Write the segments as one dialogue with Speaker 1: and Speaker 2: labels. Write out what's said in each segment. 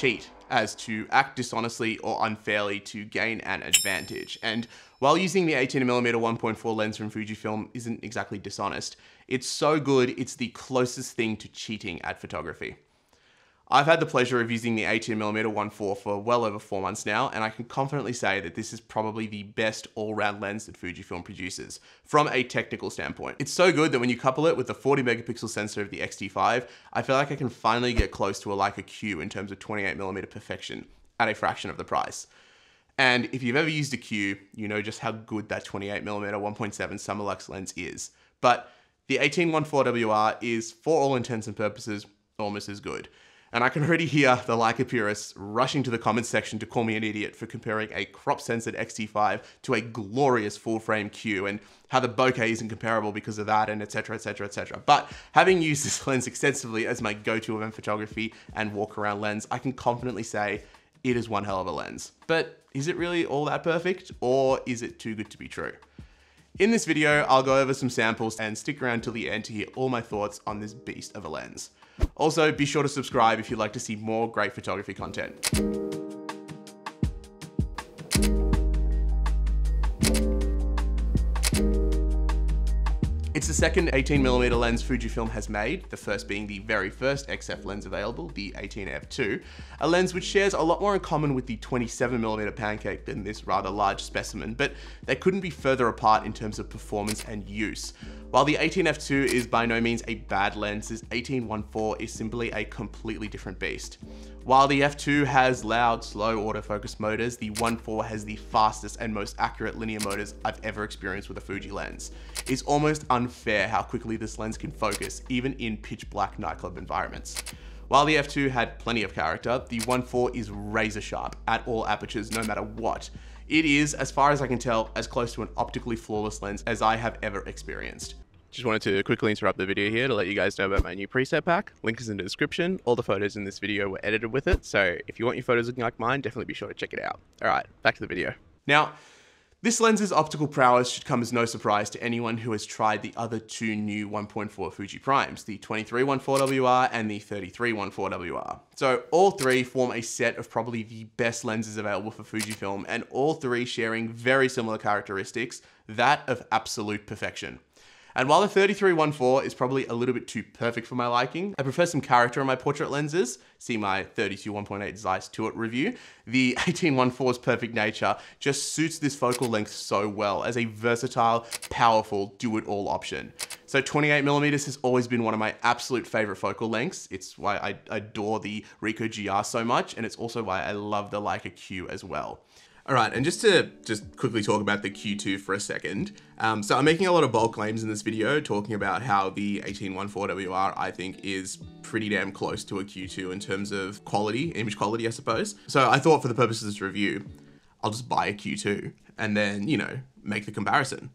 Speaker 1: cheat, as to act dishonestly or unfairly to gain an advantage. And while using the 18mm 1.4 lens from Fujifilm isn't exactly dishonest, it's so good it's the closest thing to cheating at photography. I've had the pleasure of using the 18mm 1.4 for well over 4 months now, and I can confidently say that this is probably the best all-round lens that Fujifilm produces, from a technical standpoint. It's so good that when you couple it with the 40 megapixel sensor of the X-T5, I feel like I can finally get close to a Leica Q in terms of 28mm perfection, at a fraction of the price. And if you've ever used a Q, you know just how good that 28mm 1.7 Summer Lux lens is. But the 18-1.4 WR is, for all intents and purposes, almost as good. And I can already hear the Leica purists rushing to the comments section to call me an idiot for comparing a crop-censored X-T5 to a glorious full-frame Q, and how the bokeh isn't comparable because of that, and etc, etc, etc. But having used this lens extensively as my go-to event photography and walk-around lens, I can confidently say it is one hell of a lens. But is it really all that perfect, or is it too good to be true? In this video, I'll go over some samples and stick around till the end to hear all my thoughts on this beast of a lens. Also, be sure to subscribe if you'd like to see more great photography content. It's the second 18mm lens Fujifilm has made, the first being the very first XF lens available, the 18f2, a lens which shares a lot more in common with the 27mm pancake than this rather large specimen, but they couldn't be further apart in terms of performance and use. While the 18f2 is by no means a bad lens, this 18-1.4 is simply a completely different beast. While the f2 has loud, slow autofocus motors, the 1.4 has the fastest and most accurate linear motors I've ever experienced with a Fuji lens. It's almost unfair how quickly this lens can focus, even in pitch black nightclub environments. While the f2 had plenty of character, the 1.4 is razor sharp at all apertures no matter what. It is, as far as I can tell, as close to an optically flawless lens as I have ever experienced. Just wanted to quickly interrupt the video here to let you guys know about my new preset pack. Link is in the description. All the photos in this video were edited with it, so if you want your photos looking like mine, definitely be sure to check it out. Alright, back to the video. Now, this lens's optical prowess should come as no surprise to anyone who has tried the other two new 1.4 Fuji primes, the 23-1.4 WR and the 33-1.4 WR. So all three form a set of probably the best lenses available for Fujifilm, and all three sharing very similar characteristics, that of absolute perfection. And while the 33-1.4 is probably a little bit too perfect for my liking, I prefer some character in my portrait lenses. See my 32-1.8 Zeiss Tuat review. The 18-1.4's perfect nature just suits this focal length so well as a versatile, powerful, do-it-all option. So 28mm has always been one of my absolute favorite focal lengths. It's why I adore the Ricoh GR so much, and it's also why I love the Leica Q as well. All right, and just to quickly talk about the Q2 for a second. So I'm making a lot of bold claims in this video, talking about how the 18-1.4 WR I think is pretty damn close to a Q2 in terms of quality, image quality, I suppose. So I thought for the purpose of this review, I'll just buy a Q2 and then, you know, make the comparison.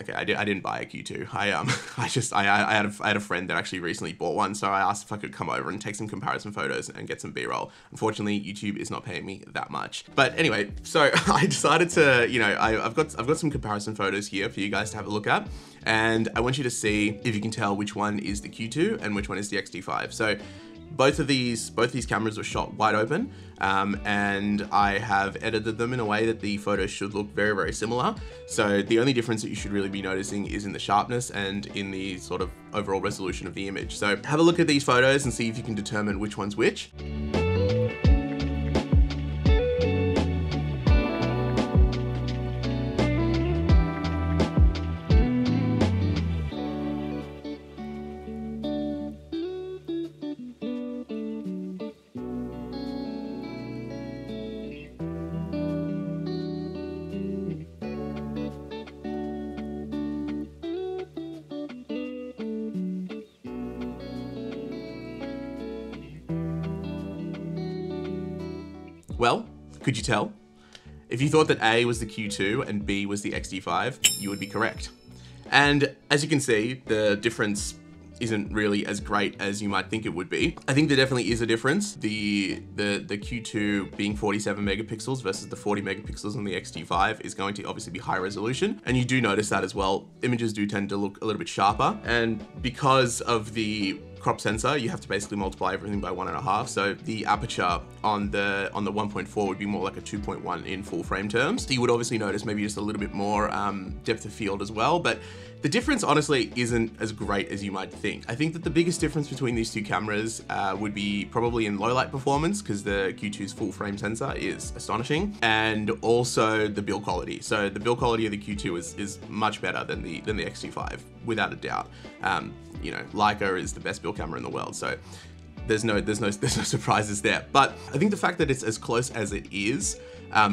Speaker 1: Okay, I didn't buy a Q2. I had a friend that actually recently bought one, so I asked if I could come over and take some comparison photos and get some B-roll. Unfortunately, YouTube is not paying me that much. But anyway, so I decided to, you know, I've got some comparison photos here for you guys to have a look at, and I want you to see if you can tell which one is the Q2 and which one is the X-T5. So both these cameras were shot wide open, and I have edited them in a way that the photos should look very, very similar. So the only difference that you should really be noticing is in the sharpness and in the sort of overall resolution of the image. So have a look at these photos and see if you can determine which one's which. Well, could you tell? If you thought that A was the Q2 and B was the X-T5, you would be correct. And as you can see, the difference isn't really as great as you might think it would be. I think there definitely is a difference. The Q2 being 47 megapixels versus the 40 megapixels on the X-T5 is going to obviously be high resolution. And you do notice that as well. Images do tend to look a little bit sharper. And because of the crop sensor, you have to basically multiply everything by 1.5. So the aperture on the 1.4 would be more like a 2.1 in full frame terms. So you would obviously notice maybe just a little bit more depth of field as well, but the difference honestly isn't as great as you might think. I think that the biggest difference between these two cameras would be probably in low light performance, because the Q2's full frame sensor is astonishing, and also the build quality. So the build quality of the Q2 is much better than the X-T5, without a doubt. You know, Leica is the best build camera in the world, so there's no surprises there. But I think the fact that it's as close as it is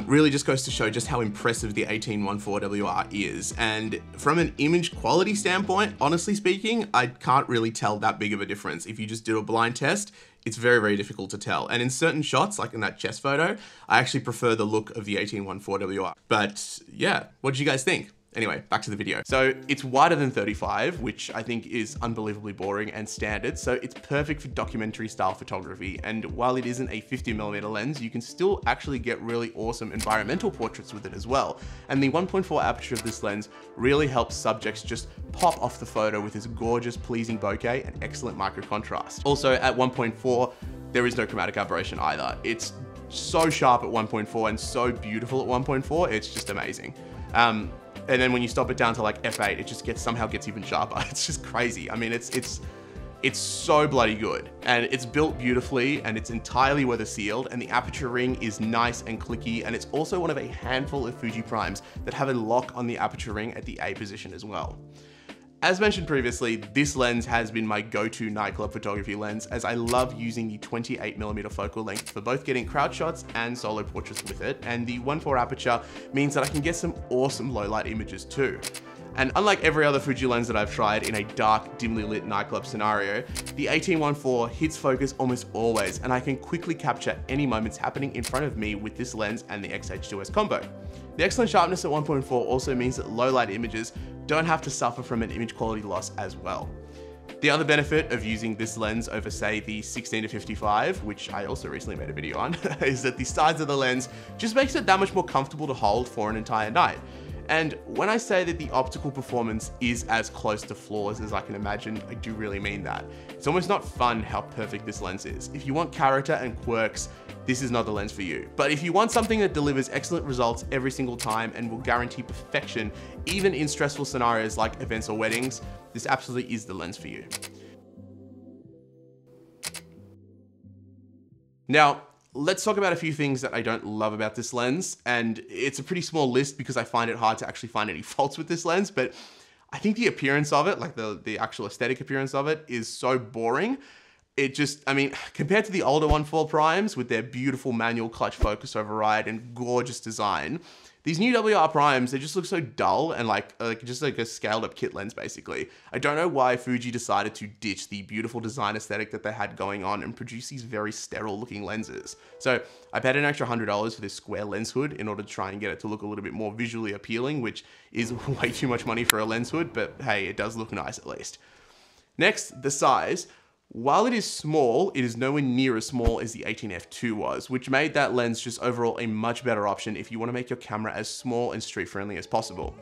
Speaker 1: really just goes to show just how impressive the 18-1.4 WR is. And from an image quality standpoint, honestly speaking, I can't really tell that big of a difference. If you just do a blind test, it's very, very difficult to tell. And in certain shots, like in that chest photo, I actually prefer the look of the 18-1.4 WR. But yeah, what did you guys think? Anyway, back to the video. So it's wider than 35, which I think is unbelievably boring and standard. So it's perfect for documentary style photography. And while it isn't a 50mm lens, you can still actually get really awesome environmental portraits with it as well. And the 1.4 aperture of this lens really helps subjects just pop off the photo with this gorgeous, pleasing bokeh and excellent micro contrast. Also at 1.4, there is no chromatic aberration either. It's so sharp at 1.4 and so beautiful at 1.4, it's just amazing. And then when you stop it down to like f8, it just somehow gets even sharper. It's just crazy. I mean, it's so bloody good, and it's built beautifully, and it's entirely weather sealed, and the aperture ring is nice and clicky, and it's also one of a handful of Fuji primes that have a lock on the aperture ring at the A position as well. As mentioned previously, this lens has been my go-to nightclub photography lens, as I love using the 28mm focal length for both getting crowd shots and solo portraits with it, and the 1.4 aperture means that I can get some awesome low light images too. And unlike every other Fuji lens that I've tried in a dark, dimly lit nightclub scenario, the 18-1.4 hits focus almost always, and I can quickly capture any moments happening in front of me with this lens and the X-H2S combo. The excellent sharpness at 1.4 also means that low light images don't have to suffer from an image quality loss as well. The other benefit of using this lens over, say, the 16-55, which I also recently made a video on, is that the size of the lens just makes it that much more comfortable to hold for an entire night. And when I say that the optical performance is as close to flawless as I can imagine, I do really mean that. It's almost not fun how perfect this lens is. If you want character and quirks, this is not the lens for you. But if you want something that delivers excellent results every single time and will guarantee perfection, even in stressful scenarios like events or weddings, this absolutely is the lens for you. Now, let's talk about a few things that I don't love about this lens, and it's a pretty small list because I find it hard to actually find any faults with this lens, but I think the appearance of it, like the actual aesthetic appearance of it, is so boring. It just, I mean, compared to the older 1.4 primes with their beautiful manual clutch focus override and gorgeous design, these new WR primes, they just look so dull and just like a scaled up kit lens basically. I don't know why Fuji decided to ditch the beautiful design aesthetic that they had going on and produce these very sterile looking lenses. So I paid an extra $100 for this square lens hood in order to try and get it to look a little bit more visually appealing, which is way too much money for a lens hood, but hey, it does look nice at least. Next, the size. While it is small, it is nowhere near as small as the 18f2 was, which made that lens just overall a much better option if you want to make your camera as small and street friendly as possible.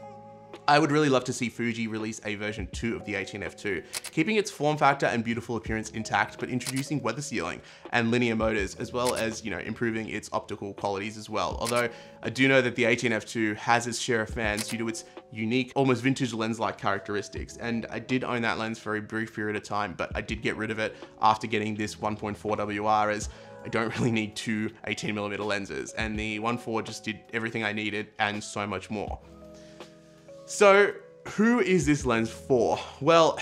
Speaker 1: I would really love to see Fuji release a version 2 of the 18f2, keeping its form factor and beautiful appearance intact, but introducing weather sealing and linear motors, as well as, improving its optical qualities as well. Although I do know that the 18f2 has its share of fans due to its unique, almost vintage lens-like characteristics. And I did own that lens for a brief period of time, but I did get rid of it after getting this 1.4 WR, as I don't really need two 18mm lenses, and the 1.4 just did everything I needed and so much more. So who is this lens for? Well,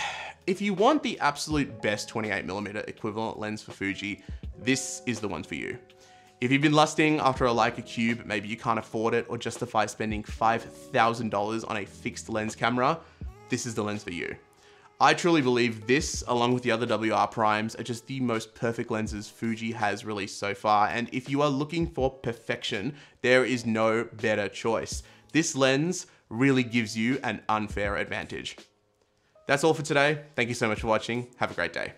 Speaker 1: if you want the absolute best 28mm equivalent lens for Fuji, this is the one for you. If you've been lusting after a Leica Q, but maybe you can't afford it or justify spending $5,000 on a fixed lens camera, this is the lens for you. I truly believe this, along with the other WR primes, are just the most perfect lenses Fuji has released so far, and if you are looking for perfection, there is no better choice. This lens really gives you an unfair advantage. That's all for today. Thank you so much for watching. Have a great day.